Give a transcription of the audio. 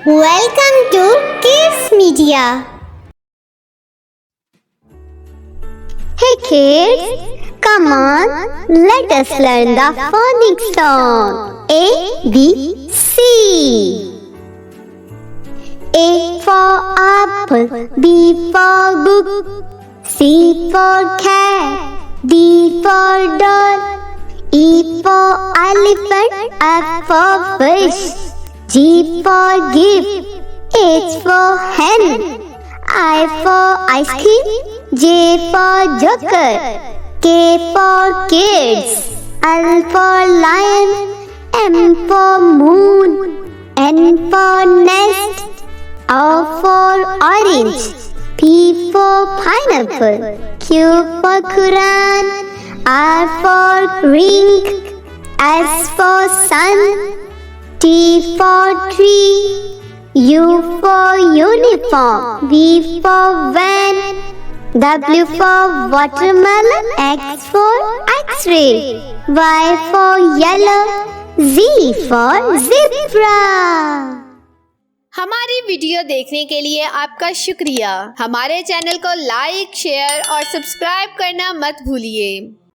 Welcome to kidsmedia. Hey kids, come on, let us learn the phonics song. A, B, C. A for apple, B for book, C for cat, D for dog, E for elephant, F for fish, G for gift, H for hen, I for ice cream, J for joker, K for kids, L for lion, M for moon, N for nest, O for orange, P for pineapple, Q for Quran, R for ring, S for sun, T for tree, U for uniform, V for van, W for watermelon, X for X-ray, Y for yellow, Z for zebra. हमारी video देखने के लिए आपका शुक्रिया। हमारे channel को like, share और subscribe करना मत भूलिए।